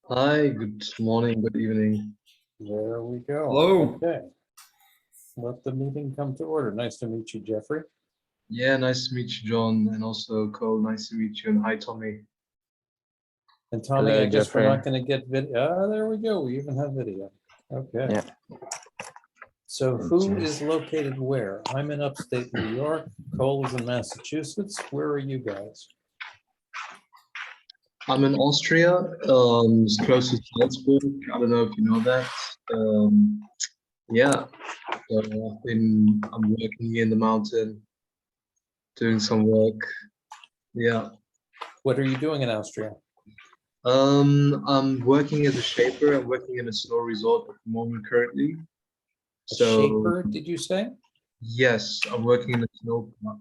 Hi, good morning, good evening. There we go. Hello. Okay. Let the meeting come to order. Nice to meet you, Jeffrey. Yeah, nice to meet you, John, and also Cole, nice to meet you, and hi, Tommy. And Tommy, Hello, I guess we're Jeffrey. not going to get video. Ah, there we go. We even have video. Okay. Yeah. So who is located where? I'm in upstate New York. Cole is in Massachusetts. Where are you guys? I'm in Austria, it's close to Salzburg. I don't know if you know that. Yeah, so I'm working in the mountain, doing some work. Yeah. What are you doing in Austria? I'm working as a shaper. I'm working in a snow resort at the moment currently. A So shaper, did you say? yes, I'm working in a snow park.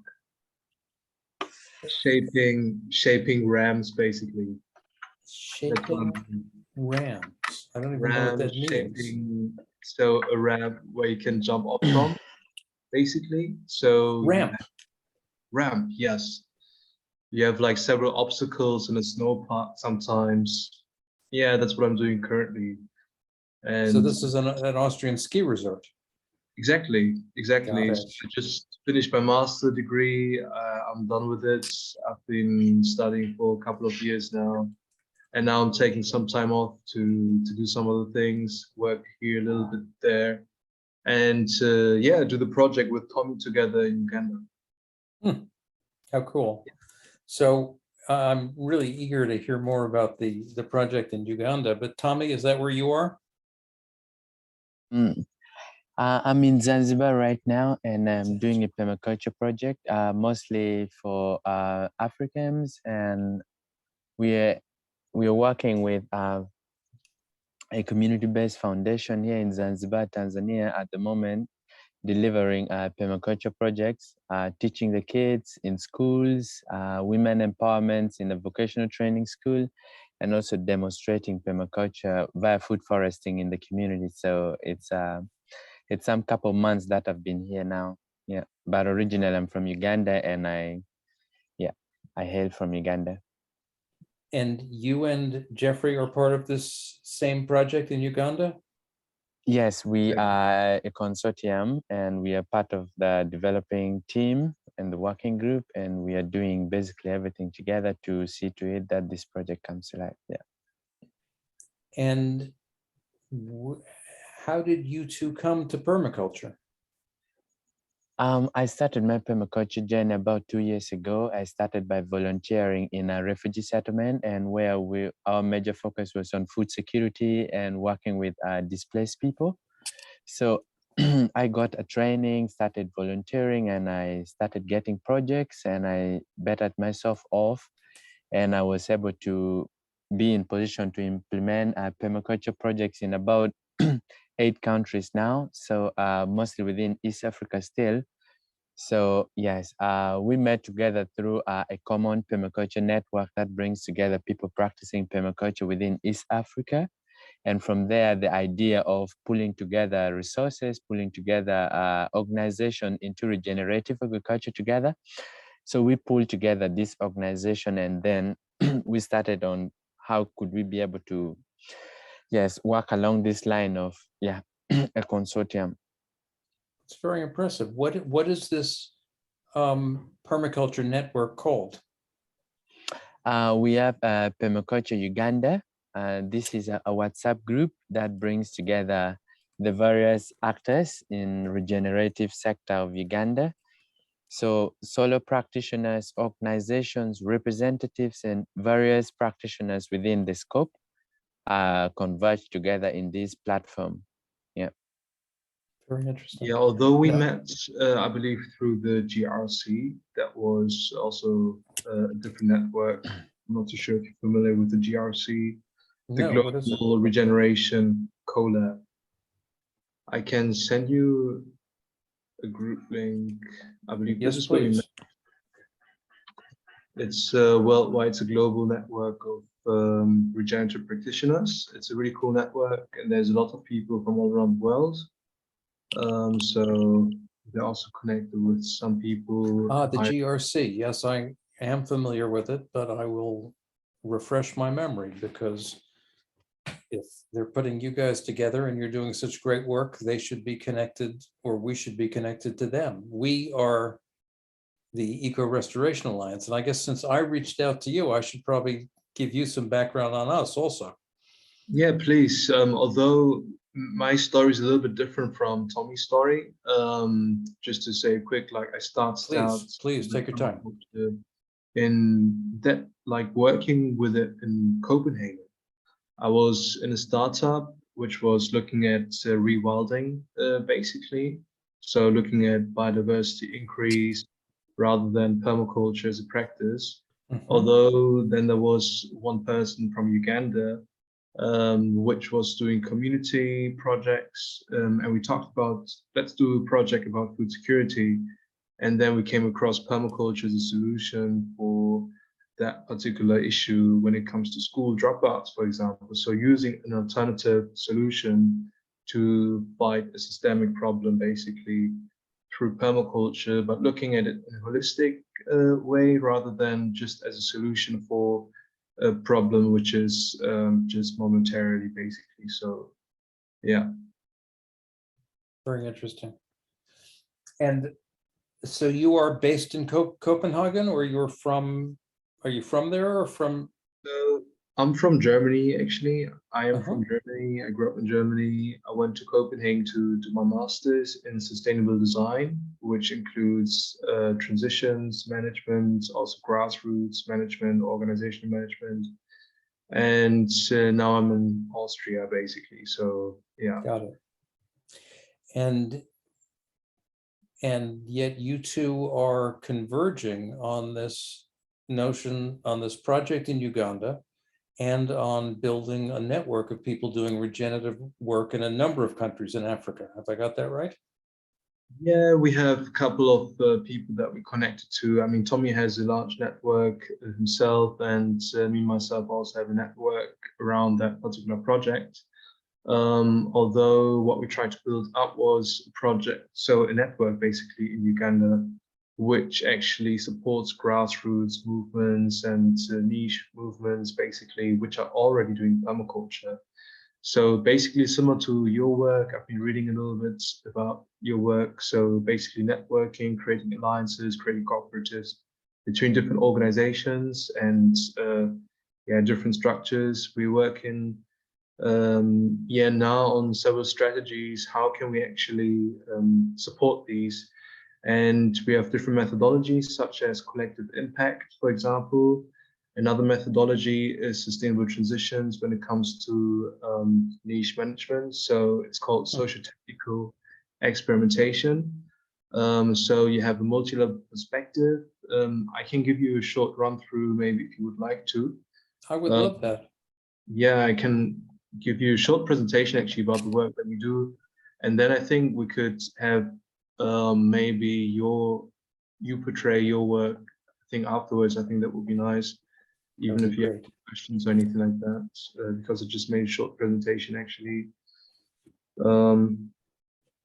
Shaping rams basically. That's what I'm Shaping doing. rams. I don't even know what Ram that means. shaping, so a ramp where you can jump off from, basically. So you Ramp. have ramp, yes. You have like several obstacles in a snow park sometimes. Yeah, that's what I'm doing currently. So And this is an Austrian ski resort. exactly. Got So it. I just finished my master degree. I'm done with it. I've been studying for a couple of years now. And now I'm taking some time off to do some other things, work here a little bit there, and yeah, do the project with Tommy together in Uganda. How cool. So I'm really eager to hear more about the project in Uganda, but Tommy, is that where you are? Mm. I'm in Zanzibar right now, and I'm doing a permaculture project, mostly for Africans, and we're we're working with a community-based foundation here in Zanzibar, Tanzania, at the moment, delivering permaculture projects, teaching the kids in schools, women empowerment in the vocational training school, and also demonstrating permaculture via food foresting in the community. So it's some couple months that I've been here now. Yeah, but originally I'm from Uganda, and I hail from Uganda. And you and Jeffrey are part of this same project in Uganda? Yes, we Yeah. are a consortium, and we are part of the developing team and the working group, and we are doing basically everything together to see to it that this project comes to life. Yeah. And how did you two come to permaculture? I started my permaculture journey about 2 years ago. I started by volunteering in a refugee settlement, and where our major focus was on food security and working with displaced people. So I got a training, started volunteering, and I started getting projects, and I bettered myself off, and I was able to be in position to implement permaculture projects in about 8 countries now. So mostly within East Africa still. So yes, we met together through a common permaculture network that brings together people practicing permaculture within East Africa. And from there, the idea of pulling together resources, pulling together organization into regenerative agriculture together. So we pulled together this organization, and then we started on how could we be able to, yes, work along this line of, a consortium. It's very impressive. What is this permaculture network called? We have Permaculture Uganda. This is a WhatsApp group that brings together the various actors in regenerative sector of Uganda. So solo practitioners, organizations, representatives, and various practitioners within the scope converge together in this platform. Yeah. Very interesting. Yeah, although we Yeah. met, I believe, through the GRC, that was also a different network. I'm not too sure if you're familiar with the GRC, the No, what is it? Global Regeneration Collab. I can send you a group link. I believe this Yes, is where we met. please. It's worldwide, it's a global network of regenerative practitioners. It's a really cool network, and there's a lot of people from all around the world. So they're also connected with some people. The GRC. Yes, I am familiar with it, but I will refresh my memory because if they're putting you guys together and you're doing such great work, they should be connected, or we should be connected to them. We are the Ecorestoration Alliance. And I guess since I reached out to you, I should probably give you some background on us also. Yeah, please. Although my story is a little bit different from Tommy's story, just to say quick, like I started out Please take your time. in that, like working with it in Copenhagen. I was in a startup which was looking at rewilding, basically. So looking at biodiversity increase rather than permaculture as a practice. Mhm. Although then there was one person from Uganda, which was doing community projects, and we talked about, let's do a project about food security. And then we came across permaculture as a solution for that particular issue when it comes to school dropouts, for example. So using an alternative solution to fight a systemic problem, basically through permaculture, but looking at it in a holistic way rather than just as a solution for a problem which is just momentarily, basically. So, yeah. Very interesting. And so you are based in Copenhagen, or are you from there or from? I'm from Germany, actually. I am Uh-huh. from Germany. I grew up in Germany. I went to Copenhagen to do my master's in sustainable design, which includes transitions management, also grassroots management, organizational management. And now I'm in Austria, basically. So, yeah. Got it. And yet you two are converging on this notion, on this project in Uganda, and on building a network of people doing regenerative work in a number of countries in Africa. Have I got that right? Yeah, we have a couple of people that we connected to. I mean, Tommy has a large network himself, and me myself also have a network around that particular project. Although what we tried to build up was a project, so a network basically in Uganda, which actually supports grassroots movements and niche movements, basically, which are already doing permaculture. So basically similar to your work, I've been reading a little bit about your work. So basically networking, creating alliances, creating cooperatives between different organizations and yeah, different structures. We work in yeah, now on several strategies. How can we actually support these? And we have different methodologies such as collective impact, for example. Another methodology is sustainable transitions when it comes to niche management. So it's called socio-technical experimentation. So you have a multi-level perspective. I can give you a short run through maybe if you would like to. I would love that. Yeah, I can give you a short presentation actually about the work that we do. And then I think we could have maybe you portray your work, I think afterwards. I think that would be nice, even if you have questions or anything like that, because I just made a short presentation actually,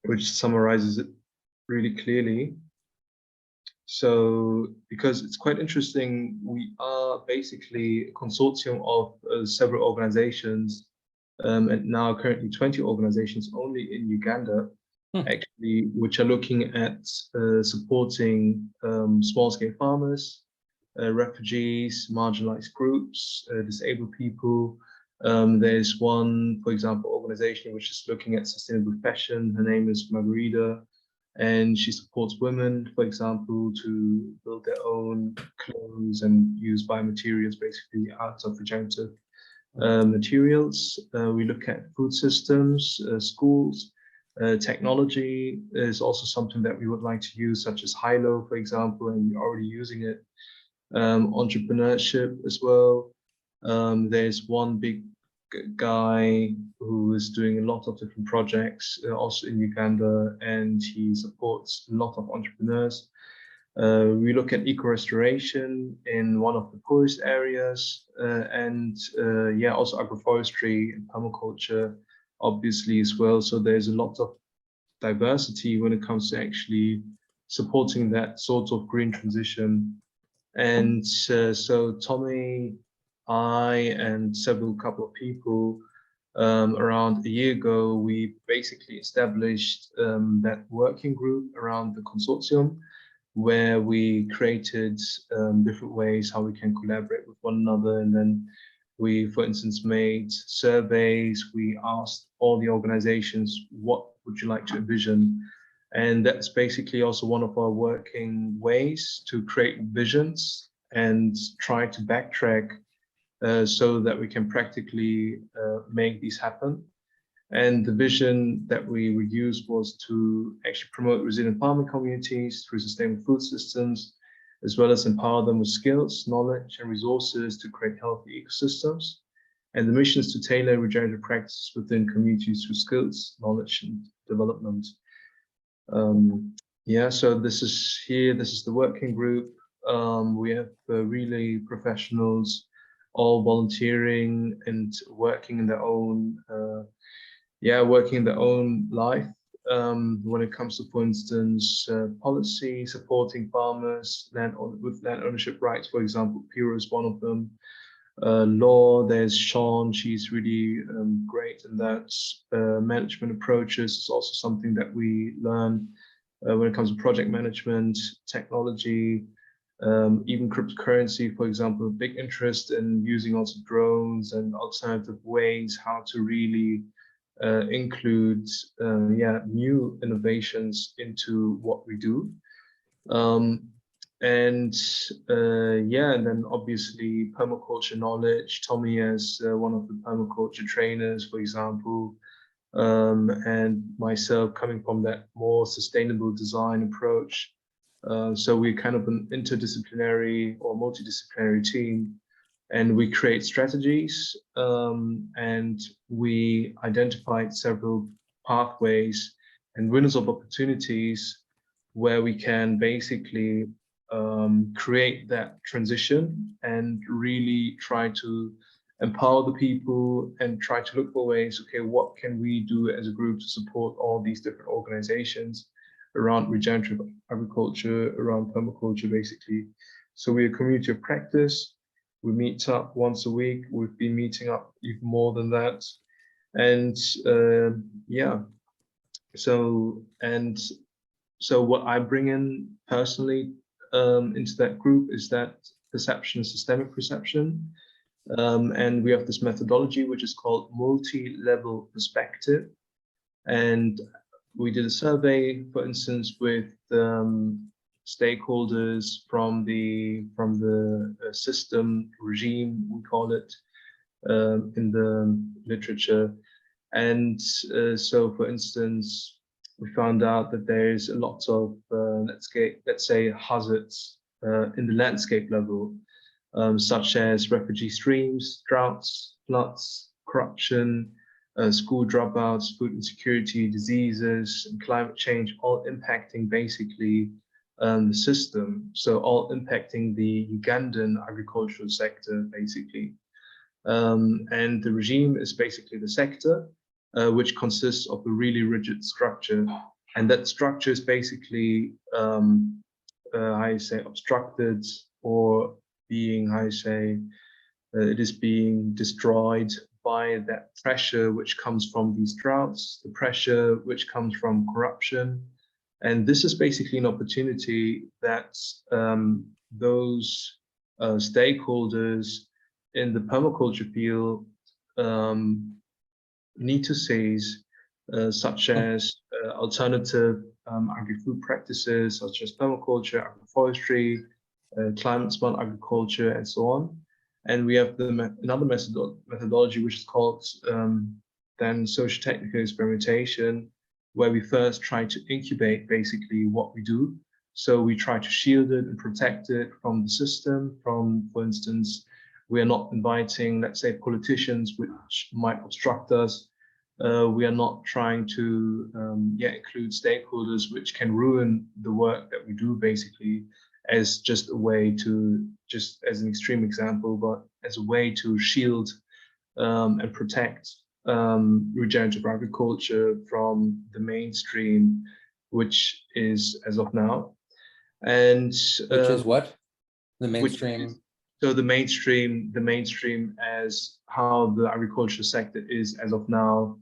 which summarizes it really clearly. So, because it's quite interesting, we are basically a consortium of several organizations, and now currently 20 organizations only in Uganda, actually, which are looking at supporting small-scale farmers, refugees, marginalized groups, disabled people. There's one, for example, organization which is looking at sustainable fashion. Her name is Margarita, and she supports women, for example, to build their own clothes and use biomaterials, basically out of regenerative materials. We look at food systems, schools. Technology is also something that we would like to use, such as Hilo, for example, and we're already using it. Entrepreneurship as well. There's one big guy who is doing a lot of different projects also in Uganda, and he supports a lot of entrepreneurs. We look at ecorestoration in one of the poorest areas, and yeah, also agroforestry and permaculture, obviously, as well. So there's a lot of diversity when it comes to actually supporting that sort of green transition. And so Tommy, I, and several couple of people around a year ago, we basically established that working group around the consortium, where we created different ways how we can collaborate with one another. And then we, for instance, made surveys. We asked all the organizations, what would you like to envision? And that's basically also one of our working ways to create visions and try to backtrack so that we can practically make these happen. And the vision that we would use was to actually promote resilient farming communities through sustainable food systems, as well as empower them with skills, knowledge, and resources to create healthy ecosystems. And the mission is to tailor regenerative practices within communities through skills, knowledge, and development. Yeah, so this is the working group. We have really professionals all volunteering and working in their own working in their own life when it comes to, for instance, policy supporting farmers with land ownership rights. For example, Piro is one of them. Law, there's Sean, she's really great in that. Management approaches is also something that we learn when it comes to project management, technology, even cryptocurrency, for example, big interest in using also drones and alternative ways how to really include new innovations into what we do. And then obviously permaculture knowledge. Tommy as one of the permaculture trainers, for example, and myself coming from that more sustainable design approach. So we're kind of an interdisciplinary or multidisciplinary team, and we create strategies, and we identified several pathways and windows of opportunities where we can basically create that transition and really try to empower the people and try to look for ways, okay, what can we do as a group to support all these different organizations around regenerative agriculture, around permaculture, basically. So we're a community of practice. We meet up once a week. We've been meeting up even more than that. And so what I bring in personally into that group is that perception, systemic perception. And we have this methodology, which is called multi-level perspective. And we did a survey, for instance, with stakeholders from the system regime, we call it in the literature. And so, for instance, we found out that there's a lot of let's say hazards in the landscape level, such as refugee streams, droughts, floods, corruption, school dropouts, food insecurity, diseases, and climate change, all impacting basically the system. So all impacting the Ugandan agricultural sector, basically. And the regime is basically the sector, which consists of a really rigid structure. And that structure is basically, obstructed or being, it is being destroyed by that pressure which comes from these droughts, the pressure which comes from corruption. And this is basically an opportunity that those stakeholders in the permaculture field need to seize, such as alternative agri-food practices, such as permaculture, agroforestry, climate-smart agriculture, and so on. And we have another methodology, which is called then socio-technical experimentation, where we first try to incubate basically what we do. So we try to shield it and protect it from the system. From, for instance, we are not inviting, let's say, politicians which might obstruct us. We are not trying to include stakeholders which can ruin the work that we do, basically, as just a way to, just as an extreme example, but as a way to shield and protect regenerative agriculture from the mainstream, which is as of now. And which is what? The mainstream? So the mainstream as how the agriculture sector is as of now.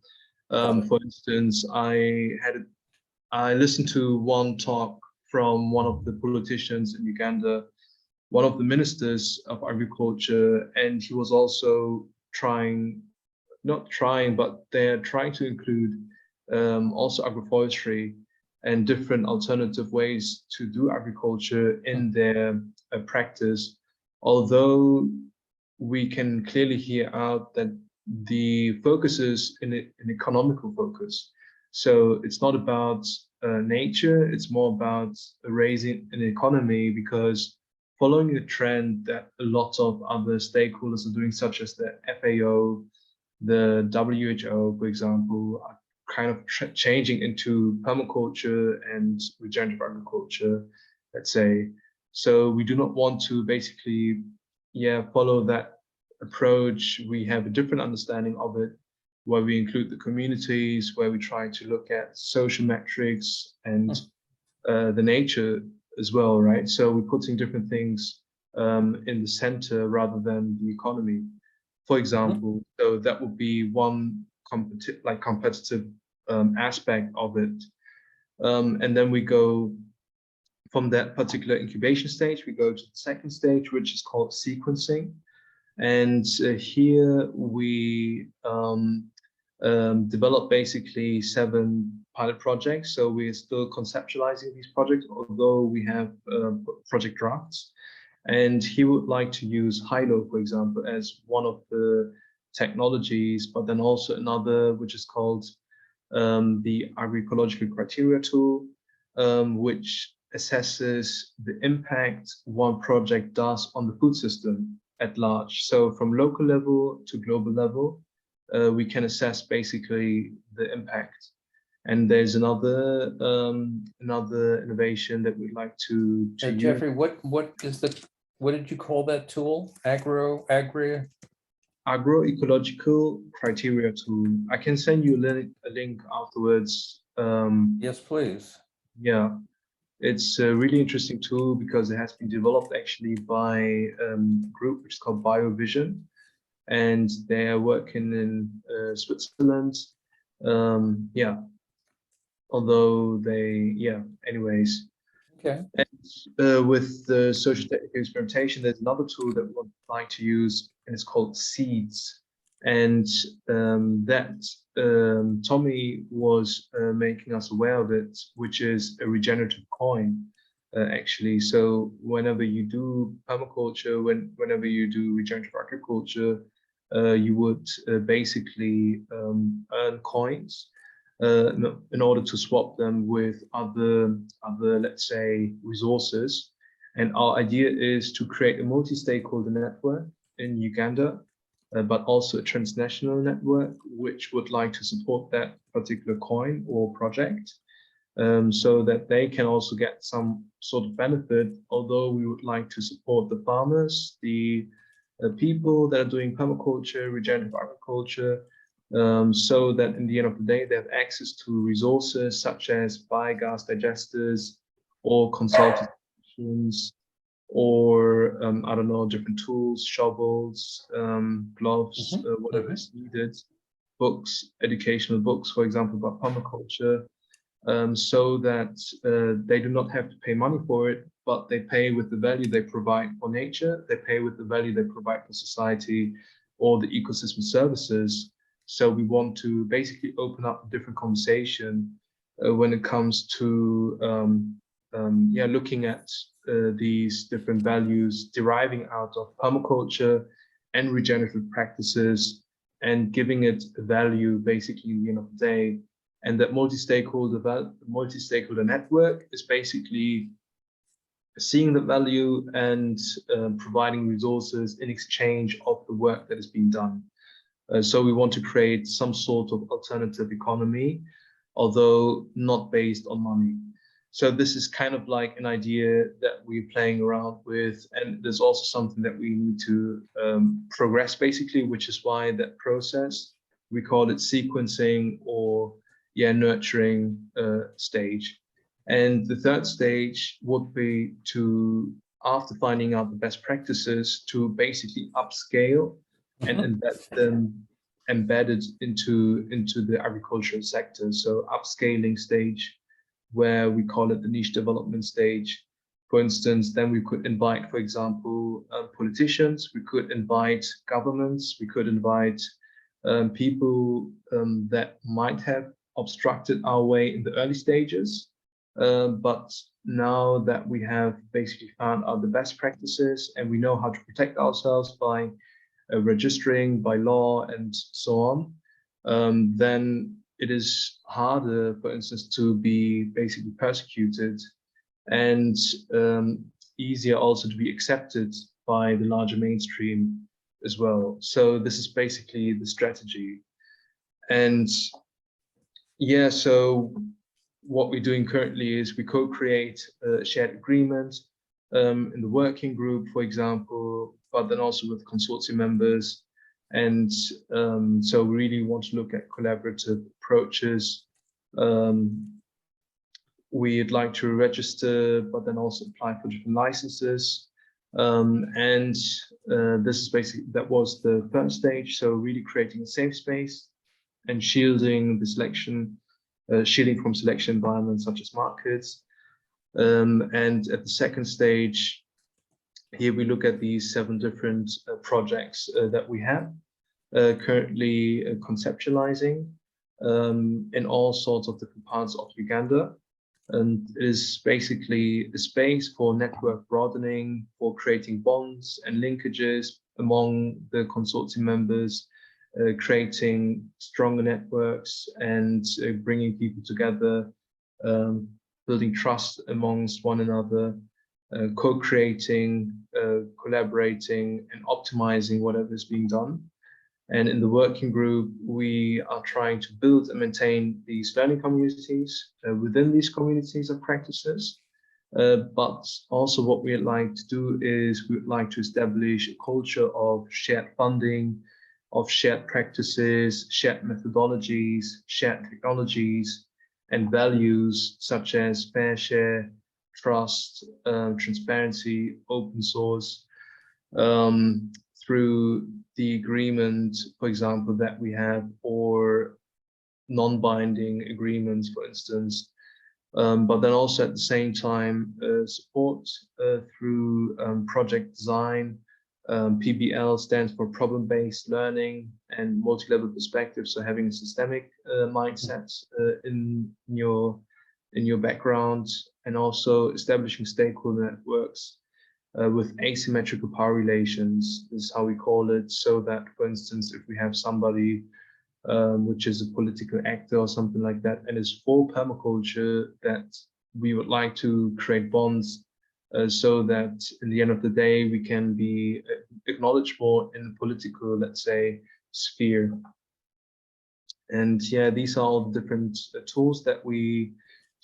For instance, I listened to one talk from one of the politicians in Uganda, one of the ministers of agriculture, and he was also not trying, but they're trying to include also agroforestry and different alternative ways to do agriculture in their practice. Although we can clearly hear out that the focus is an economical focus. So it's not about nature, it's more about raising an economy, because following the trend that a lot of other stakeholders are doing, such as the FAO, the WHO, for example, are kind of changing into permaculture and regenerative agriculture, let's say. So we do not want to basically, follow that approach. We have a different understanding of it, where we include the communities, where we try to look at social metrics and the nature as well, right? So we're putting different things in the center rather than the economy, for example. So that would be one competitive aspect of it. And then we go from that particular incubation stage, we go to the second stage, which is called sequencing. And here we develop basically 7 pilot projects. So we're still conceptualizing these projects, although we have project drafts. And he would like to use HILO, for example, as one of the technologies, but then also another, which is called the agroecological criteria tool, which assesses the impact one project does on the food system at large. So from local level to global level, we can assess basically the impact. And there's another innovation that we'd like to Jeffrey, what did you call that tool? Agroecological criteria tool. I can send you a link afterwards. Yes, please. Yeah, it's a really interesting tool because it has been developed actually by a group which is called BioVision, and they are working in Switzerland. Although anyways. Okay. And with the social technical experimentation, there's another tool that we would like to use, and it's called Seeds. And Tommy was making us aware of it, which is a regenerative coin, actually. So whenever you do permaculture, whenever you do regenerative agriculture, you would basically earn coins in order to swap them with other, let's say, resources. And our idea is to create a multi-stakeholder network in Uganda, but also a transnational network, which would like to support that particular coin or project, so that they can also get some sort of benefit, although we would like to support the farmers, the people that are doing permaculture, regenerative agriculture, so that in the end of the day, they have access to resources such as biogas digesters or consultations, or I don't know, different tools, shovels, gloves, whatever is needed, books, educational books, for example, about permaculture, so that they do not have to pay money for it, but they pay with the value they provide for nature, they pay with the value they provide for society or the ecosystem services. So we want to basically open up a different conversation when it comes to looking at these different values deriving out of permaculture and regenerative practices, and giving it a value basically at the end of the day. And that multi-stakeholder network is basically seeing the value and providing resources in exchange of the work that is being done. So we want to create some sort of alternative economy, although not based on money. So this is kind of like an idea that we're playing around with, and there's also something that we need to progress basically, which is why that process, we call it sequencing or nurturing stage. And the third stage would be to after finding out the best practices, to basically upscale and embed them embedded into the agricultural sector. So upscaling stage, where we call it the niche development stage. For instance, then we could invite, for example, politicians, we could invite governments, we could invite people that might have obstructed our way in the early stages. But now that we have basically found out the best practices and we know how to protect ourselves by registering by law and so on, then it is harder, for instance, to be basically persecuted, and easier also to be accepted by the larger mainstream as well. So this is basically the strategy. And yeah, so what we're doing currently is we co-create a shared agreement in the working group, for example, but then also with consortium members. And so we really want to look at collaborative approaches. We'd like to register, but then also apply for different licenses. And this is basically, that was the first stage. So really creating a safe space and shielding the selection, shielding from selection environments such as markets. And at the second stage, here we look at these 7 different projects that we have currently conceptualizing in all sorts of different parts of Uganda. And it is basically a space for network broadening, for creating bonds and linkages among the consortium members, creating stronger networks and bringing people together, building trust amongst one another, co-creating, collaborating and optimizing whatever is being done. And in the working group, we are trying to build and maintain these learning communities within these communities of practices. But also what we'd like to do is we'd like to establish a culture of shared funding, of shared practices, shared methodologies, shared technologies, and values such as fair share, trust, transparency, open source, through the agreement, for example, that we have, or non-binding agreements, for instance, but then also at the same time support through project design. PBL stands for problem-based learning and multi-level perspective, so having a systemic mindset in your background, and also establishing stakeholder networks with asymmetrical power relations is how we call it, so that, for instance, if we have somebody which is a political actor or something like that and is for permaculture, that we would like to create bonds so that in the end of the day we can be acknowledged more in the political, let's say, sphere. And yeah, these are all the different tools that we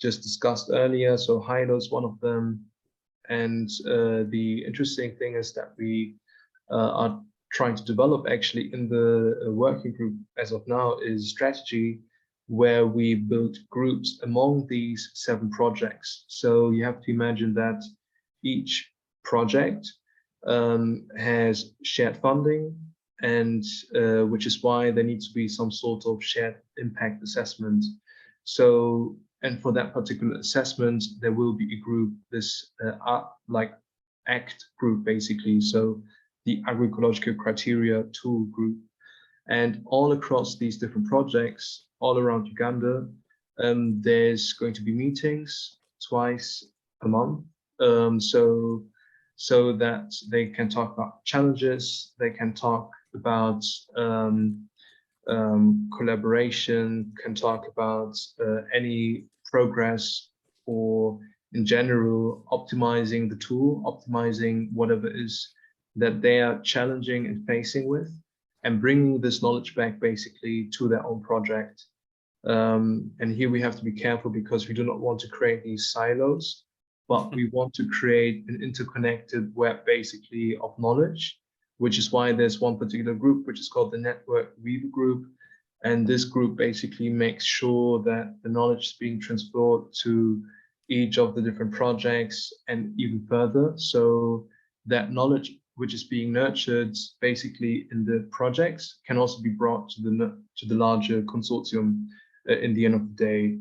just discussed earlier. So Hilo is one of them. And the interesting thing is that we are trying to develop actually in the working group as of now is strategy, where we build groups among these 7 projects. So you have to imagine that each project has shared funding, and which is why there needs to be some sort of shared impact assessment. So, and for that particular assessment, there will be a group, this like ACT group, basically. So the agroecological criteria tool group. And all across these different projects, all around Uganda, there's going to be meetings twice a month. So that they can talk about challenges, they can talk about collaboration, can talk about any progress, or in general optimizing the tool, optimizing whatever is that they are challenging and facing with, and bringing this knowledge back basically to their own project. And here we have to be careful, because we do not want to create these silos, but we want to create an interconnected web basically of knowledge, which is why there's one particular group which is called the Network Weaver Group. And this group basically makes sure that the knowledge is being transferred to each of the different projects and even further. So that knowledge which is being nurtured basically in the projects can also be brought to the larger consortium in the end of the day,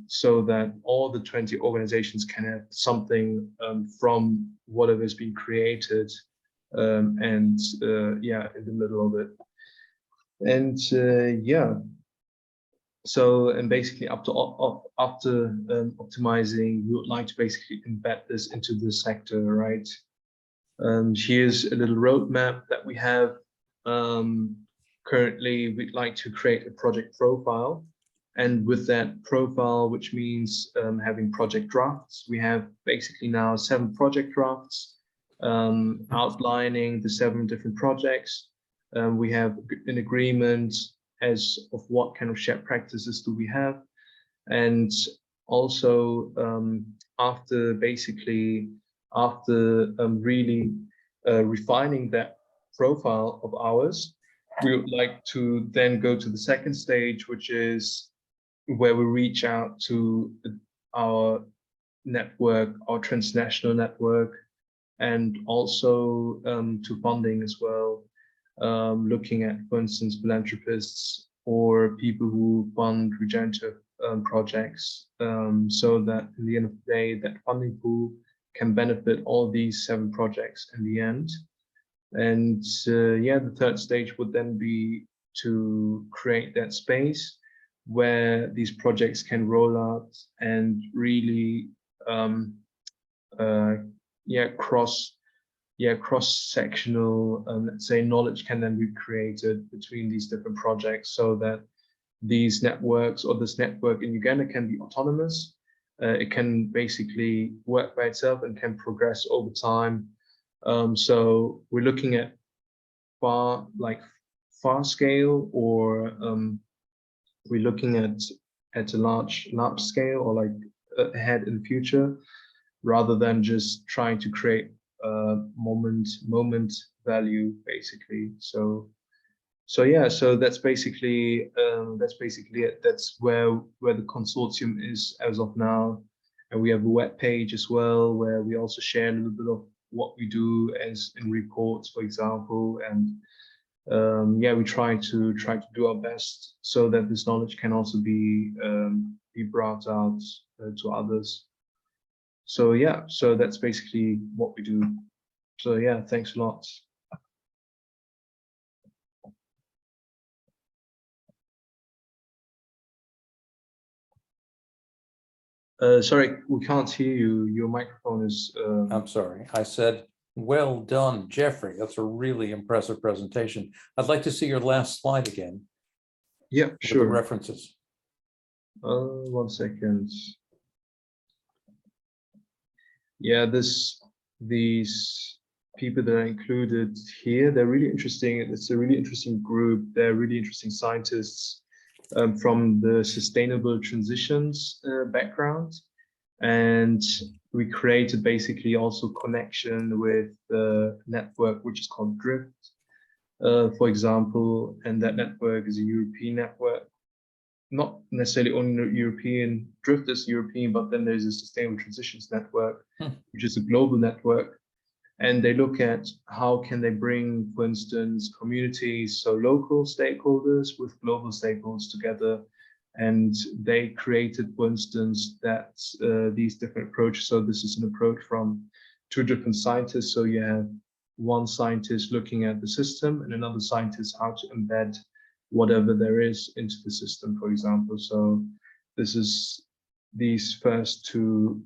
so that all the 20 organizations can have something from whatever is being created, and yeah, in the middle of it. And yeah, so, and basically after optimizing, we would like to basically embed this into the sector, right? Here's a little roadmap that we have. Currently, we'd like to create a project profile. And with that profile, which means having project drafts, we have basically now 7 project drafts outlining the 7 different projects. We have an agreement as of what kind of shared practices do we have. And also after really refining that profile of ours, we would like to then go to the second stage, which is where we reach out to our network, our transnational network, and also to funding as well, looking at, for instance, philanthropists or people who fund regenerative projects, so that in the end of the day, that funding pool can benefit all these 7 projects in the end. And yeah, the third stage would then be to create that space where these projects can roll out and really cross-sectional, let's say, knowledge can then be created between these different projects, so that these networks or this network in Uganda can be autonomous. It can basically work by itself and can progress over time. So we're looking at far scale, or we're looking at a large scale, or like ahead in the future, rather than just trying to create moment value, basically. So yeah, so that's basically it. That's where the consortium is as of now. And we have a web page as well, where we also share a little bit of what we do as in reports, for example. And yeah, we try to do our best so that this knowledge can also be brought out to others. So yeah, so that's basically what we do. So yeah, thanks a lot. Sorry, we can't hear you. Your microphone is... I'm sorry. I said, well done, Jeffrey. That's a really impressive presentation. I'd like to see your last slide again. Yeah, sure. The references. 1 second. Yeah, these people that are included here, they're really interesting. It's a really interesting group. They're really interesting scientists from the sustainable transitions background. And we created basically also connection with the network, which is called Drift, for example. And that network is a European network. Not necessarily only European, Drift is European, but then there's a Sustainable Transitions Network, which is a global network. And they look at how can they bring, for instance, communities, so local stakeholders with global stakeholders together. And they created, for instance, that these different approaches. So this is an approach from 2 different scientists. So you have one scientist looking at the system and another scientist how to embed whatever there is into the system, for example. So this is these first two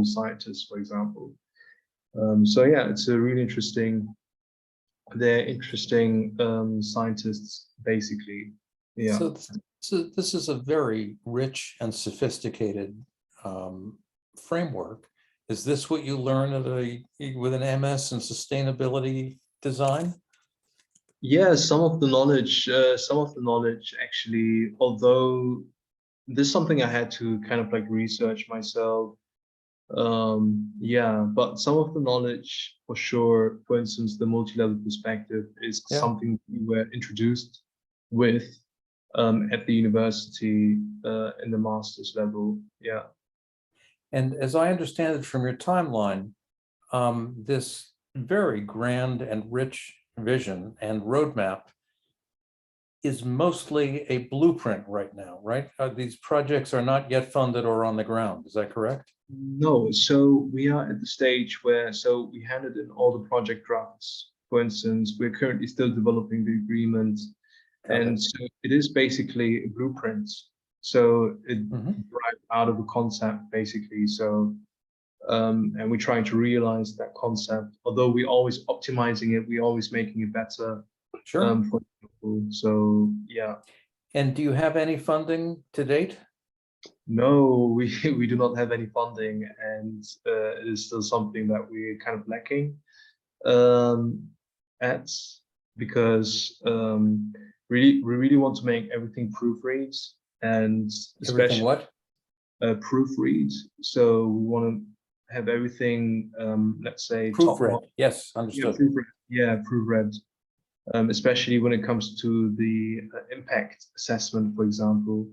scientists, for example. So yeah, it's a really interesting. They're interesting scientists, basically. Yeah. So this is a very rich and sophisticated framework. Is this what you learn with an MS in sustainability design? Yeah, some of the knowledge actually, although this is something I had to kind of like research myself. Yeah, but some of the knowledge for sure, for instance, the multi-level perspective is something we were introduced with at the university in the master's level. Yeah. And as I understand it from your timeline, this very grand and rich vision and roadmap is mostly a blueprint right now, right? These projects are not yet funded or on the ground. Is that correct? No, so we are at the stage where, so we handed in all the project drafts. For instance, we're currently still developing the agreement. And so it is basically a blueprint. So it derived out of a concept, basically. So, and we're trying to realize that concept. Although we're always optimizing it, we're always making it better. Sure. For people. So, yeah. And do you have any funding to date? No, we do not have any funding, and it is still something that we're kind of lacking at, because we really want to make everything proofreads, and Everything especially what? Proofread. So we want to have everything, let's say, Proofread. Yes, understood. Proofread. Especially when it comes to the impact assessment, for example,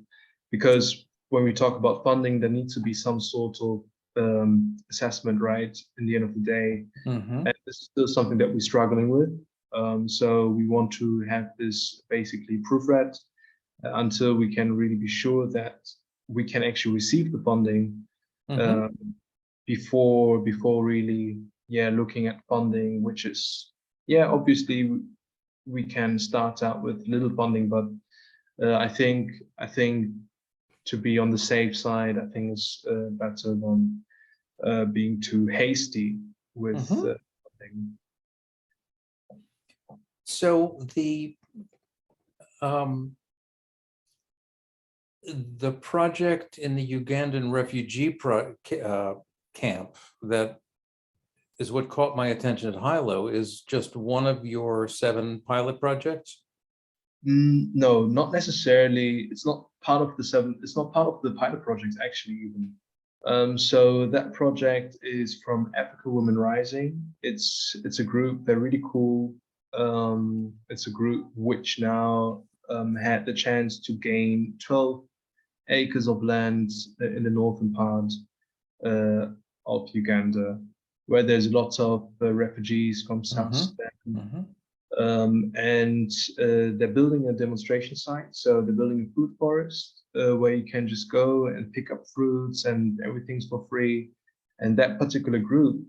because when we talk about funding, there needs to be some sort of assessment, right, in the end of the day. And this is still something that we're struggling with. So we want to have this basically proofread until we can really be sure that we can actually receive the funding before really, looking at funding, which is, obviously we can start out with little funding, but I think to be on the safe side, I think it's better than being too hasty with funding. So the project in the Ugandan refugee camp that is what caught my attention at Hilo is just one of your 7 pilot projects? No, not necessarily. It's not part of the 7. It's not part of the pilot projects, actually, even. So that project is from Africa Women Rising. It's a group. They're really cool. It's a group which now had the chance to gain 12 acres of land in the northern part of Uganda, where there's lots of refugees from South Sudan. And they're building a demonstration site. So they're building a food forest where you can just go and pick up fruits and everything's for free. And that particular group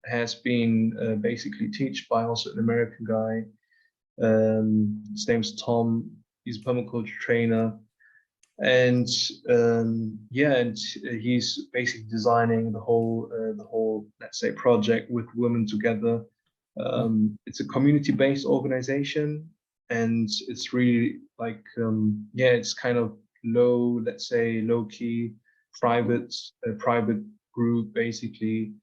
has been basically taught by also an American guy. His name's Tom. He's a permaculture trainer. And he's basically designing the whole, let's say, project with women together. It's a community-based organization, and it's really like it's kind of let's say low-key private group, basically,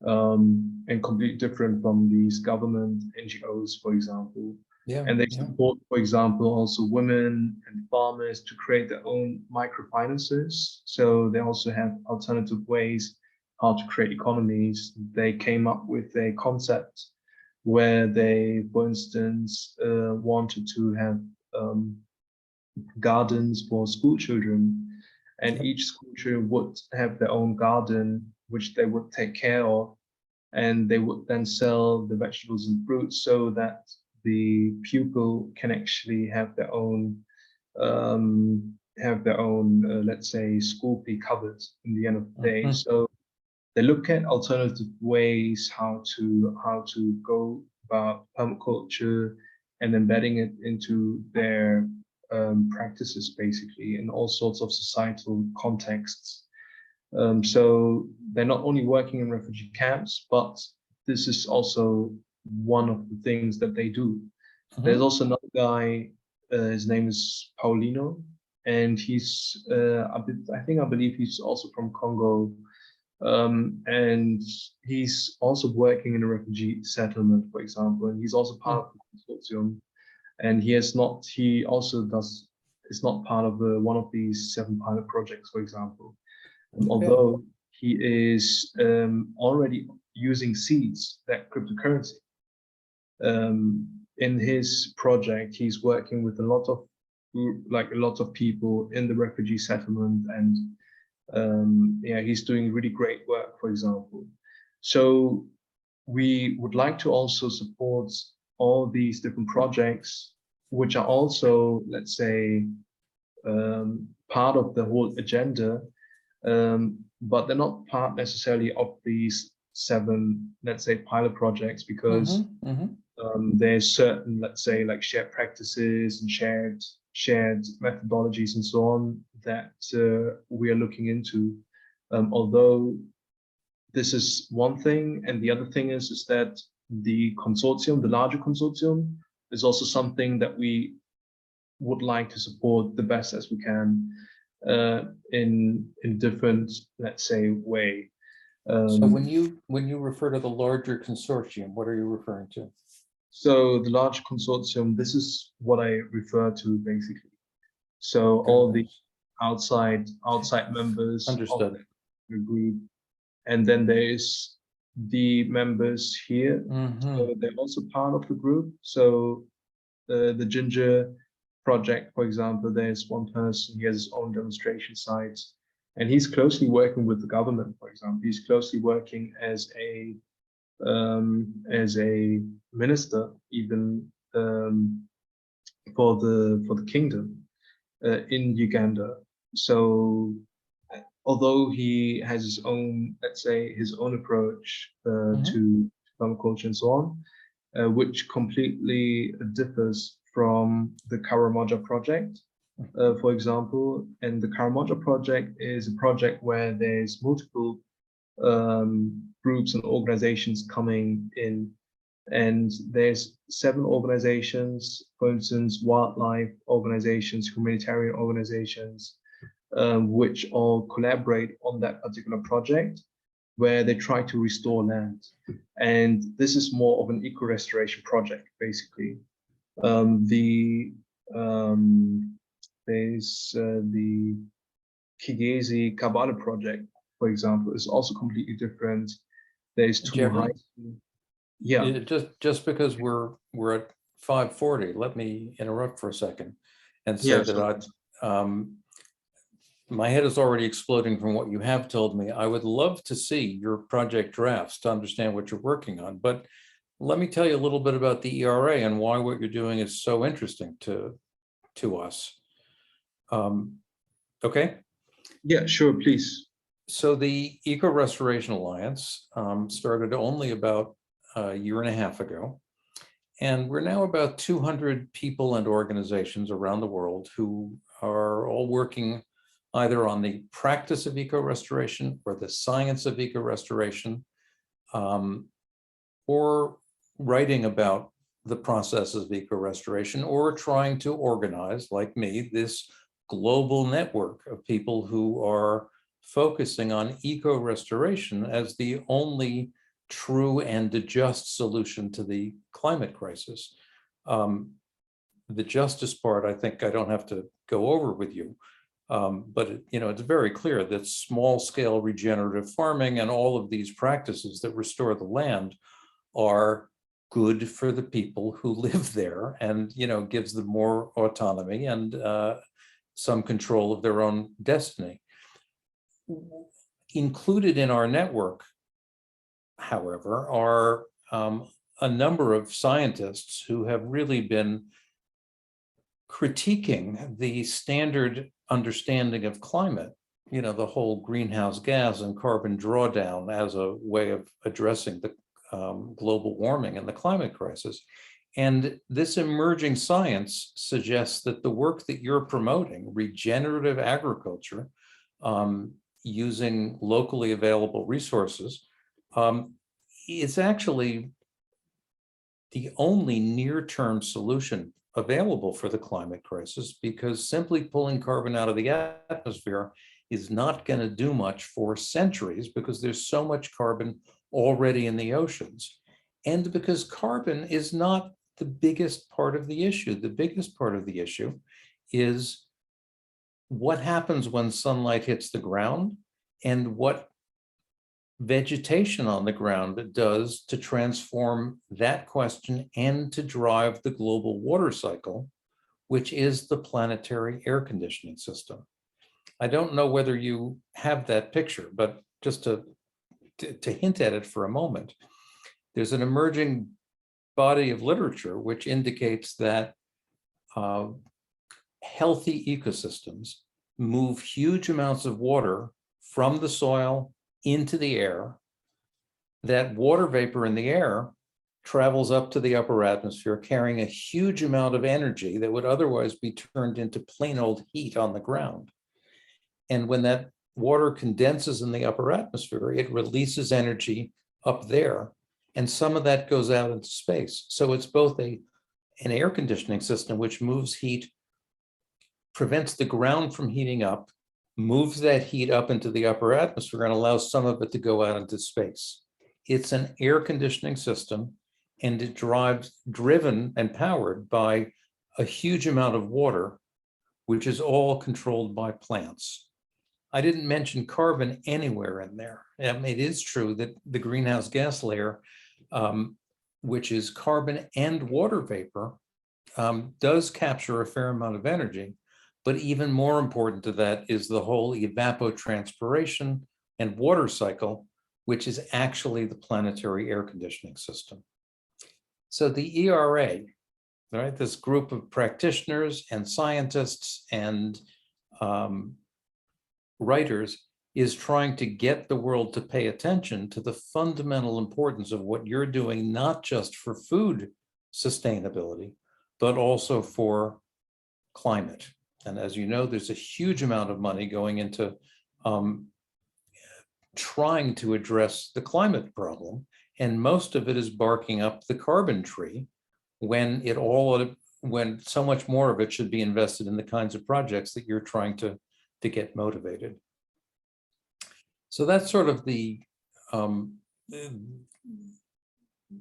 and completely different from these government NGOs, for example. And they support, for example, also women and farmers to create their own microfinances. So they also have alternative ways how to create economies. They came up with a concept where they, for instance, wanted to have gardens for school children, and each school children would have their own garden, which they would take care of, and they would then sell the vegetables and fruits so that the pupil can actually have their own let's say, school fee covered in the end of the day. So they look at alternative ways how to go about permaculture and embedding it into their practices, basically, in all sorts of societal contexts. So they're not only working in refugee camps, but this is also one of the things that they do. There's also another guy, his name is Paulino, and he's I believe he's also from Congo, and he's also working in a refugee settlement, for example, and he's also part of the consortium, and is not part of one of these 7 pilot projects, for example, although he is already using seeds, that cryptocurrency. In his project, he's working with a lot of people in the refugee settlement, and Yeah, he's doing really great work, for example. So we would like to also support all these different projects, which are also, let's say, part of the whole agenda, but they're not part necessarily of these 7, let's say, pilot projects, because there's certain, let's say, like shared practices and shared methodologies and so on that we are looking into. Although this is one thing, and the other thing is that the consortium, the larger consortium, is also something that we would like to support the best as we can in different, let's say, way. So when you refer to the larger consortium, what are you referring to? So the large consortium, this is what I refer to basically. So all the outside members Understood. of the group, and then there is the members here. So they're also part of the group. So the Ginger project, for example, there's one person, he has his own demonstration sites, and he's closely working with the government, for example. He's closely working as a minister, even for the kingdom in Uganda. So although he has his own, let's say, his own approach to permaculture and so on, which completely differs from the Karamoja project, for example. And the Karamoja project is a project where there's multiple groups and organizations coming in, and there's 7 organizations, for instance, wildlife organizations, humanitarian organizations, which all collaborate on that particular project, where they try to restore land. And this is more of an eco-restoration project, basically. There's the Kigezi Kabale project, for example, is also completely different. There's 2 high. Yeah. Just because we're at 5:40, let me interrupt for a second and say that my head is already exploding from what you have told me. I would love to see your project drafts to understand what you're working on, but let me tell you a little bit about the ERA and why what you're doing is so interesting to us. Okay? Yeah, sure, please. So the Ecorestoration Alliance started only about a year and a half ago, and we're now about 200 people and organizations around the world who are all working either on the practice of eco-restoration or the science of eco-restoration, or writing about the processes of eco-restoration, or trying to organize, like me, this global network of people who are focusing on eco-restoration as the only true and just solution to the climate crisis. The justice part, I think I don't have to go over with you. But it's very clear that small-scale regenerative farming and all of these practices that restore the land are good for the people who live there, and gives them more autonomy and some control of their own destiny. Included in our network, however, are a number of scientists who have really been critiquing the standard understanding of climate, the whole greenhouse gas and carbon drawdown as a way of addressing the global warming and the climate crisis. And this emerging science suggests that the work that you're promoting, regenerative agriculture, using locally available resources, is actually the only near-term solution available for the climate crisis, because simply pulling carbon out of the atmosphere is not going to do much for centuries, because there's so much carbon already in the oceans. And because carbon is not the biggest part of the issue. The biggest part of the issue is what happens when sunlight hits the ground and what vegetation on the ground does to transform that question and to drive the global water cycle, which is the planetary air conditioning system. I don't know whether you have that picture, but just to hint at it for a moment, there's an emerging body of literature which indicates that healthy ecosystems move huge amounts of water from the soil into the air. That water vapor in the air travels up to the upper atmosphere, carrying a huge amount of energy that would otherwise be turned into plain old heat on the ground. And when that water condenses in the upper atmosphere, it releases energy up there, and some of that goes out into space. So it's both an air conditioning system which moves heat, prevents the ground from heating up, moves that heat up into the upper atmosphere, and allows some of it to go out into space. It's an air conditioning system, and it driven and powered by a huge amount of water, which is all controlled by plants. I didn't mention carbon anywhere in there. It is true that the greenhouse gas layer, which is carbon and water vapor, does capture a fair amount of energy. But even more important to that is the whole evapotranspiration and water cycle, which is actually the planetary air conditioning system. So the ERA, right, this group of practitioners and scientists and writers, is trying to get the world to pay attention to the fundamental importance of what you're doing, not just for food sustainability, but also for climate. And as you know, there's a huge amount of money going into trying to address the climate problem, and most of it is barking up the carbon tree when so much more of it should be invested in the kinds of projects that you're trying to get motivated. So that's sort of the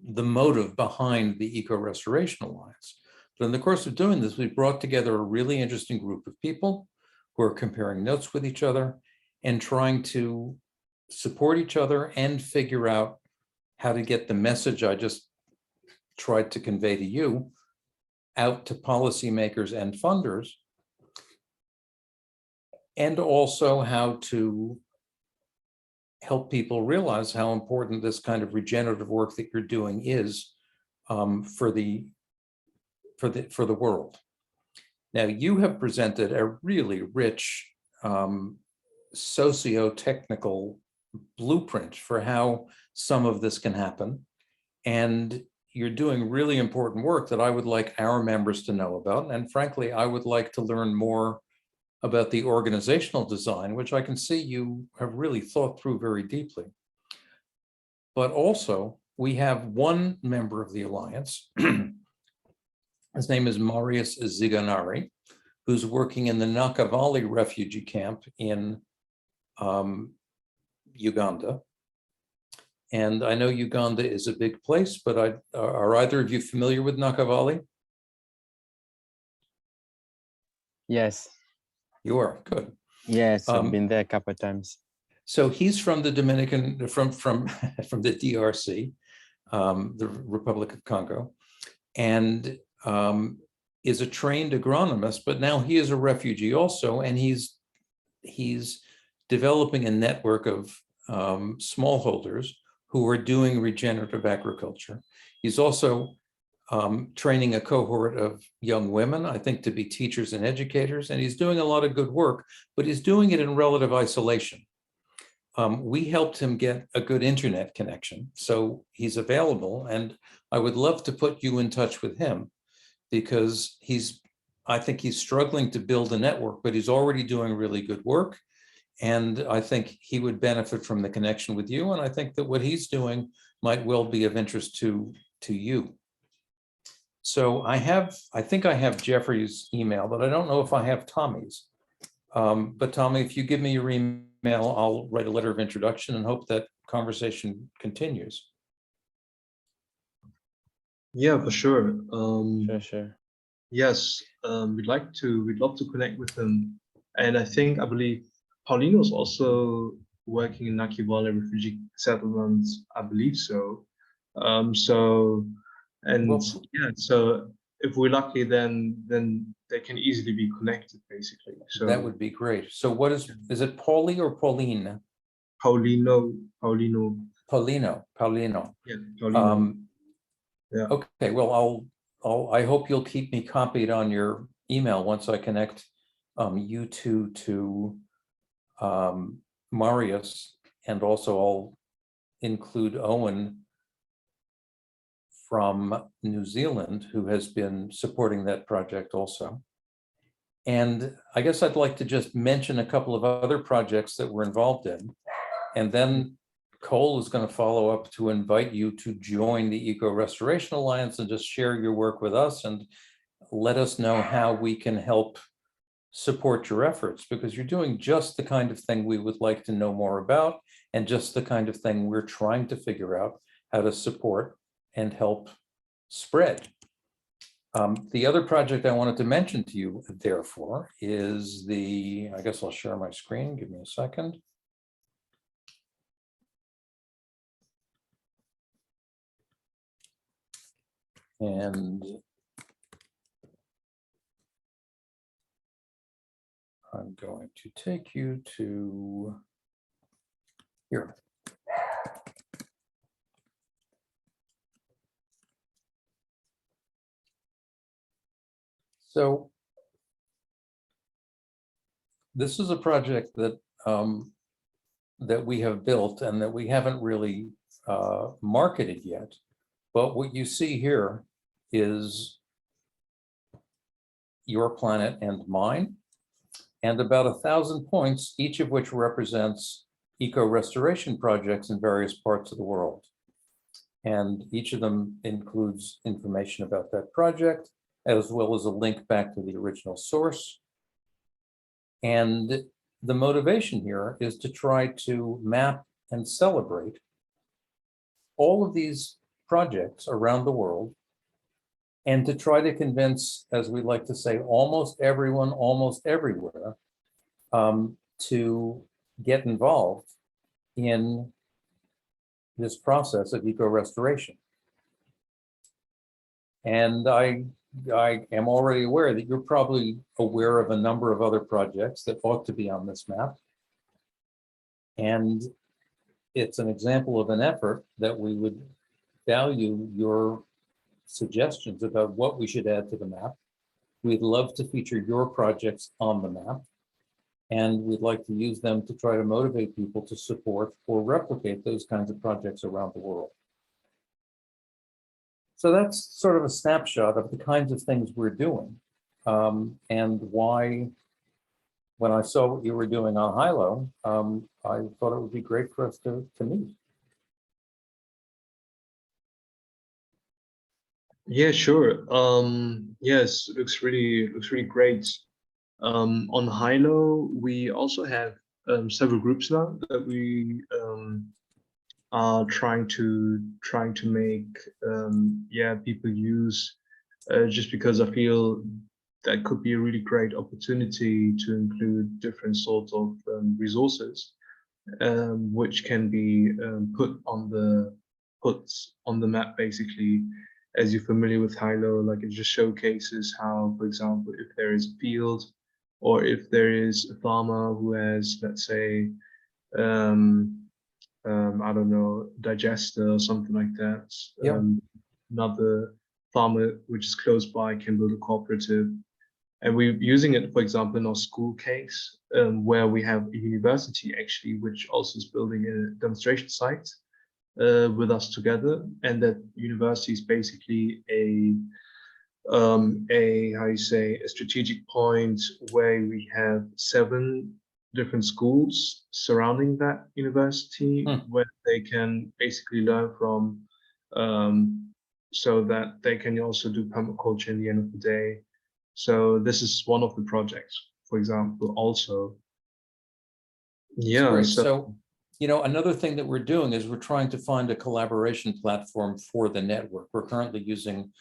motive behind the Ecorestoration Alliance. But in the course of doing this, we brought together a really interesting group of people who are comparing notes with each other and trying to support each other and figure out how to get the message I just tried to convey to you out to policymakers and funders, and also how to help people realize how important this kind of regenerative work that you're doing is for the world. Now, you have presented a really rich socio-technical blueprint for how some of this can happen. And you're doing really important work that I would like our members to know about. And frankly, I would like to learn more about the organizational design, which I can see you have really thought through very deeply. But also, we have one member of the Alliance. His name is Marius Ziganari, who's working in the Nakavali refugee camp in Uganda. And I know Uganda is a big place, but are either of you familiar with Nakavali? Yes. You are, good. Yes, I've been there a couple of times. So he's from the Dominican, from the DRC, the Republic of Congo, and is a trained agronomist, but now he is a refugee also, and he's developing a network of smallholders who are doing regenerative agriculture. He's also training a cohort of young women, I think, to be teachers and educators, and he's doing a lot of good work, but he's doing it in relative isolation. We helped him get a good internet connection, so he's available, and I would love to put you in touch with him, because I think he's struggling to build a network, but he's already doing really good work. And I think he would benefit from the connection with you. And I think that what he's doing might well be of interest to you. So I think I have Jeffrey's email, but I don't know if I have Tommy's. But Tommy, if you give me your email, I'll write a letter of introduction and hope that conversation continues. Yeah, for sure. Sure. Yes, we'd love to connect with him. And I believe Paulino's also working in Nakivale refugee settlements. I believe so. So if we're lucky, then they can easily be connected, basically. So That would be great. So what is it Paulie or Pauline? Paulino. Paulino. Yeah, Paulino. Yeah. Okay, well, I hope you'll keep me copied on your email once I connect you two to Marius, and also I'll include Owen from New Zealand, who has been supporting that project also. And I guess I'd like to just mention a couple of other projects that we're involved in. And then Cole is going to follow up to invite you to join the Ecorestoration Alliance and just share your work with us and let us know how we can help support your efforts, because you're doing just the kind of thing we would like to know more about, and just the kind of thing we're trying to figure out how to support and help spread. The other project I wanted to mention to you, therefore, is I guess I'll share my screen. Give me a second. And I'm going to take you to here. So this is a project that that we have built and that we haven't really marketed yet. But what you see here is your planet and mine, and about 1,000 points, each of which represents eco-restoration projects in various parts of the world. And each of them includes information about that project, as well as a link back to the original source. And the motivation here is to try to map and celebrate all of these projects around the world, and to try to convince, as we like to say, almost everyone, almost everywhere, to get involved in this process of eco-restoration. And I am already aware that you're probably aware of a number of other projects that ought to be on this map. And it's an example of an effort that we would value your suggestions about what we should add to the map. We'd love to feature your projects on the map, and we'd like to use them to try to motivate people to support or replicate those kinds of projects around the world. So that's sort of a snapshot of the kinds of things we're doing, and why, when I saw what you were doing on Hilo, I thought it would be great for us to meet. Yeah, sure. Yes, looks really great. On Hilo, we also have several groups now that we are trying to make people use, just because I feel that could be a really great opportunity to include different sorts of resources, which can be put on the map, basically. As you're familiar with Hilo, like it just showcases how, for example, if there is a field, or if there is a farmer who has, let's say, I don't know, digester or something like that. Yeah. Another farmer which is close by can build a cooperative. And we're using it, for example, in our school case, where we have a university actually, which also is building a demonstration site with us together. And that university is basically a how you say, a strategic point where we have 7 different schools surrounding that university, where they can basically learn from, so that they can also do permaculture in the end of the day. So this is one of the projects, for example, also. Yeah. So, you know, another thing that we're doing is we're trying to find a collaboration platform for the network. We're currently using,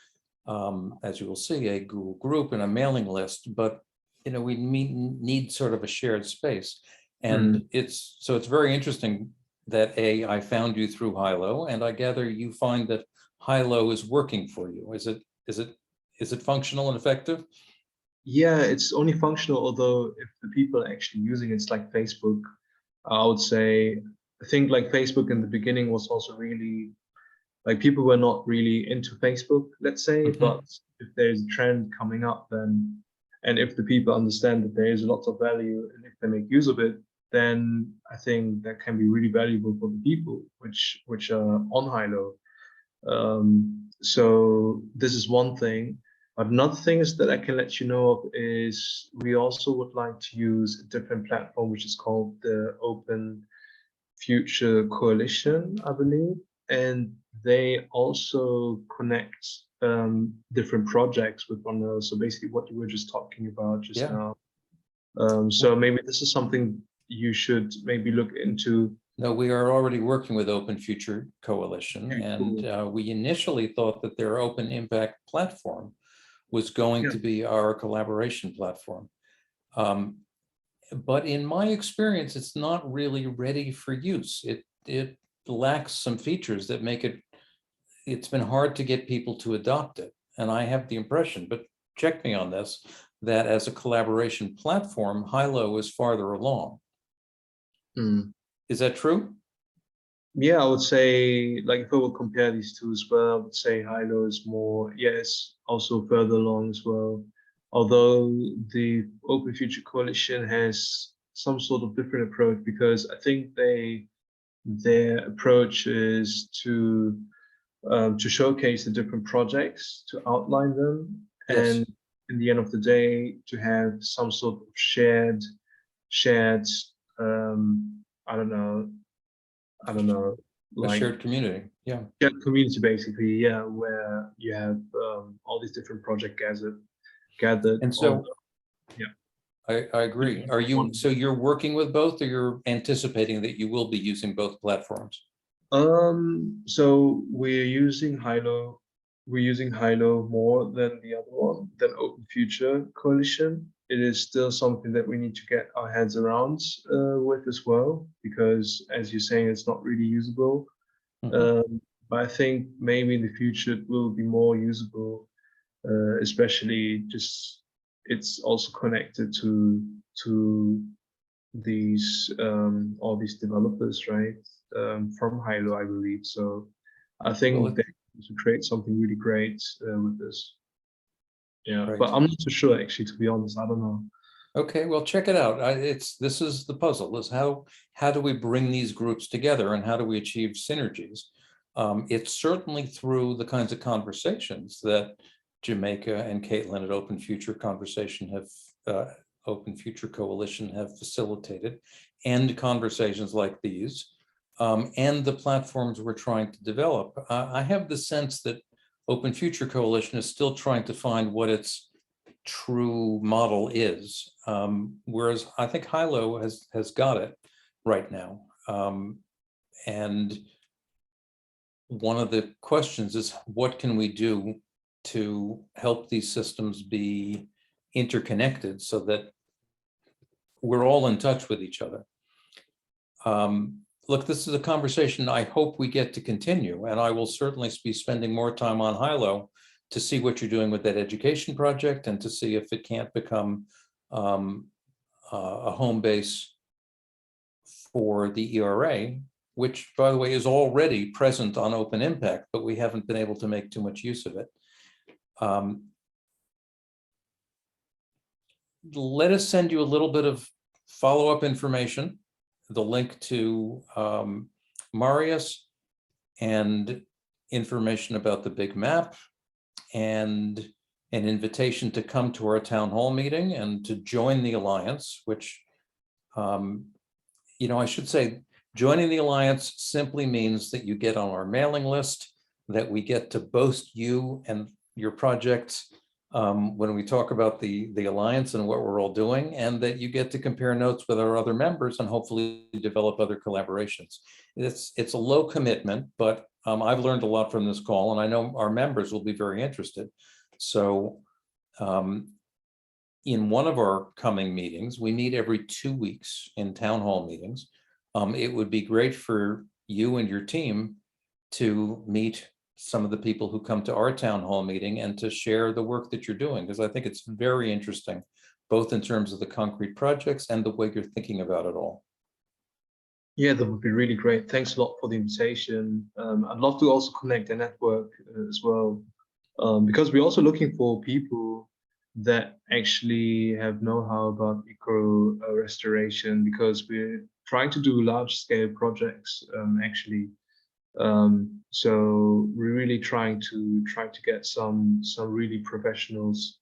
as you will see, a Google group and a mailing list, but you know, we need sort of a shared space. And it's very interesting that I found you through Hilo, and I gather you find that Hilo is working for you. Is Is it functional and effective? Yeah, it's only functional, although if the people are actually using it, it's like Facebook. I would say, I think like Facebook in the beginning was also really, like people were not really into Facebook, let's say, but if there's a trend coming up, then, and if the people understand that there is a lot of value and if they make use of it, then I think that can be really valuable for the people which are on Hilo. So this is one thing. But another thing is that I can let you know of is we also would like to use a different platform, which is called the Open Future Coalition, I believe. And they also connect different projects with one another. So basically what you were just talking about just now. So maybe this is something you should maybe look into. No, we are already working with Open Future Coalition, and we initially thought that their Open Impact platform was going to be our collaboration platform. But in my experience, it's not really ready for use. It lacks some features that make it's been hard to get people to adopt it. And I have the impression, but check me on this, that as a collaboration platform, Hilo is farther along. Is that true? Yeah, I would say, like, if I would compare these two as well, I would say Hilo is more, yes, also further along as well. Although the Open Future Coalition has some sort of different approach, because I think their approach is to showcase the different projects, to outline them, and in the end of the day, to have some sort of shared, I don't know, like a shared community, shared community basically, where you have all these different projects gathered. And so, I agree. Are you, so you're working with both, or you're anticipating that you will be using both platforms? So we're using Hilo more than the other one, than Open Future Coalition. It is still something that we need to get our heads around with as well, because as you're saying, it's not really usable. But I think maybe in the future it will be more usable, especially just it's also connected to these all these developers, right? From Hilo, I believe. So I think they to create something really great with this. Yeah, but I'm not too sure actually, to be honest. I don't know. Okay, well, check it out. This is the puzzle, is how do we bring these groups together and how do we achieve synergies? It's certainly through the kinds of conversations that Jamaica and Caitlin at Open Future Open Future Coalition have facilitated, and conversations like these, and the platforms we're trying to develop. I have the sense that Open Future Coalition is still trying to find what its true model is, whereas I think Hilo has got it right now. And one of the questions is, what can we do to help these systems be interconnected so that we're all in touch with each other? Look, this is a conversation I hope we get to continue, and I will certainly be spending more time on Hilo to see what you're doing with that education project and to see if it can't become a home base for the ERA, which, by the way, is already present on Open Impact, but we haven't been able to make too much use of it. Let us send you a little bit of follow-up information, the link to Marius, and information about the big map, and an invitation to come to our town hall meeting and to join the Alliance, which, I should say, joining the Alliance simply means that you get on our mailing list, that we get to boast you and your projects when we talk about the Alliance and what we're all doing, and that you get to compare notes with our other members and hopefully develop other collaborations. It's a low commitment, but I've learned a lot from this call, and I know our members will be very interested. So in one of our coming meetings, we meet every 2 weeks in town hall meetings. It would be great for you and your team to meet some of the people who come to our town hall meeting and to share the work that you're doing, because I think it's very interesting, both in terms of the concrete projects and the way you're thinking about it all. Yeah, that would be really great. Thanks a lot for the invitation. I'd love to also connect and network as well, because we're also looking for people that actually have know-how about eco restoration, because we're trying to do large-scale projects actually. So we're really trying to get some really professionals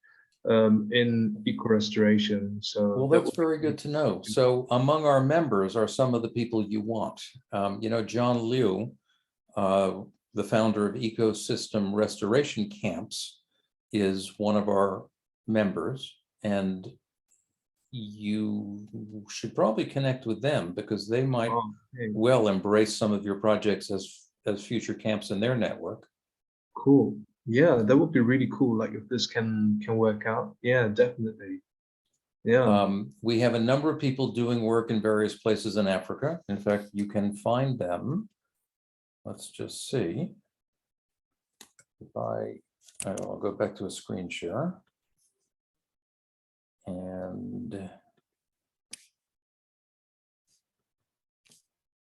in eco restoration. So Well, that's very good to know. So among our members are some of the people you want. You know, John Liu, the founder of Ecosystem Restoration Camps, is one of our members, and you should probably connect with them because they might well embrace some of your projects as future camps in their network. Cool. Yeah, that would be really cool. Like if this can work out. Yeah, definitely. Yeah. We have a number of people doing work in various places in Africa. In fact, you can find them. Let's just see. If I'll go back to a screen share and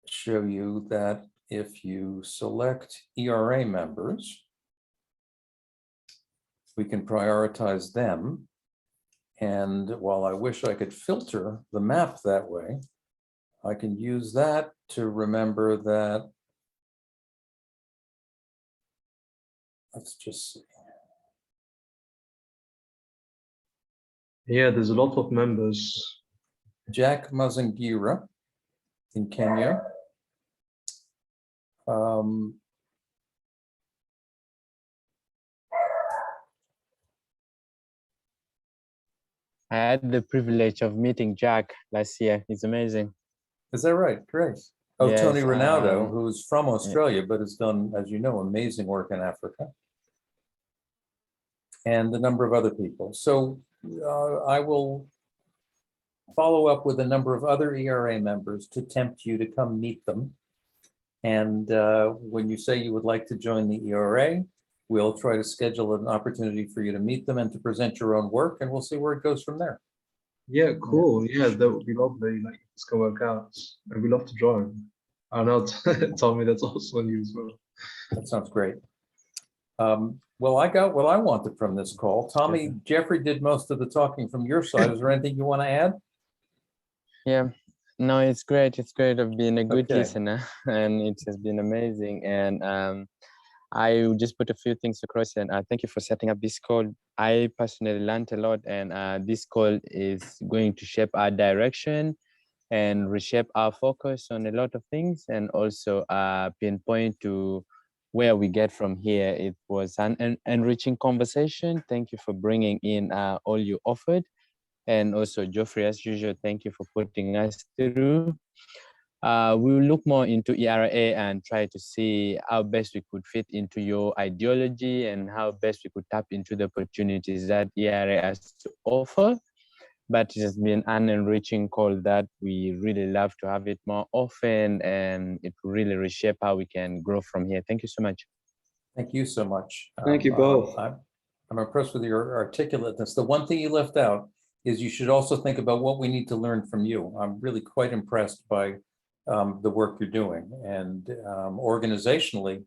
show you that if you select ERA members, we can prioritize them. And while I wish I could filter the map that way, I can use that to remember that. Let's just see. Yeah, there's a lot of members. Jack Mazingira in Kenya. I had the privilege of meeting Jack last year. He's amazing. Is that right? Great. Oh, Yes, Tony Ronaldo, who's from Australia, but has done, as you know, amazing work in Africa. And a number of other people. So I will follow up with a number of other ERA members to tempt you to come meet them. And when you say you would like to join the ERA, we'll try to schedule an opportunity for you to meet them and to present your own work, and we'll see where it goes from there. Yeah, cool. Yeah, that would be lovely. Like it's gonna work out. And we love to join. I know Tommy, that's also on you as well. That sounds great. Well, I got what I wanted from this call. Tommy, Jeffrey did most of the talking from your side. Is there anything you want to add? Yeah, no, it's great. It's great of being a good listener, and it has been amazing. And I will just put a few things across, and thank you for setting up this call. I personally learned a lot, and this call is going to shape our direction and reshape our focus on a lot of things, and also pinpoint to where we get from here. It was an enriching conversation. Thank you for bringing in all you offered. And also, Geoffrey, as usual, thank you for putting us through. We will look more into ERA and try to see how best we could fit into your ideology and how best we could tap into the opportunities that ERA has to offer. But it has been an enriching call that we really love to have it more often, and it will really reshape how we can grow from here. Thank you so much. Thank you so much. Thank you both. I'm impressed with your articulateness. The one thing you left out is you should also think about what we need to learn from you. I'm really quite impressed by the work you're doing, and organizationally,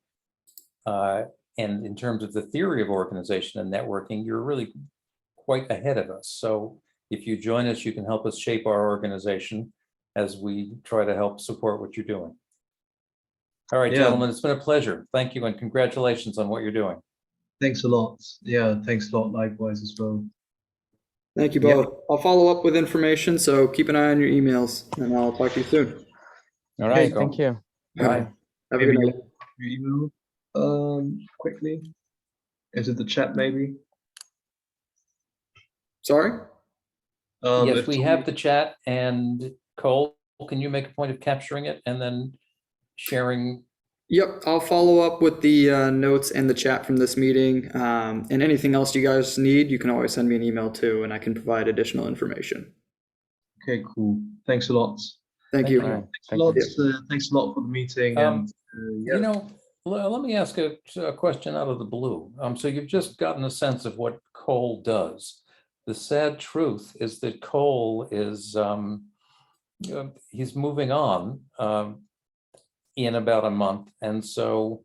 and in terms of the theory of organization and networking, you're really quite ahead of us. So if you join us, you can help us shape our organization as we try to help support what you're doing. All right, gentlemen, it's been a pleasure. Thank you, and congratulations on what you're doing. Thanks a lot. Yeah, thanks a lot. Likewise as well. Thank you both. I'll follow up with information, so keep an eye on your emails, and I'll talk to you soon. All right, thank you. Bye. Have a good night. Your email, quickly. Is it the chat maybe? Sorry? Yes, we have the chat, and Cole, can you make a point of capturing it and then sharing? Yep, I'll follow up with the notes and the chat from this meeting. And anything else you guys need, you can always send me an email too, and I can provide additional information. Okay, cool. Thanks a lot. Thank you. Thanks a lot. Thanks a lot for the meeting. And you know, Let me ask a question out of the blue. So you've just gotten a sense of what coal does. The sad truth is that coal is, he's moving on in about a month. And so,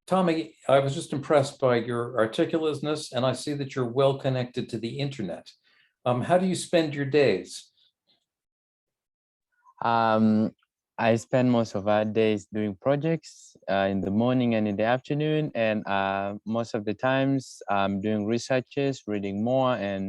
Tommy, I was just impressed by your articulateness, and I see that you're well connected to the internet. How do you spend your days? I spend most of our days doing projects in the morning and in the afternoon, and most of the times I'm doing researches, reading more, and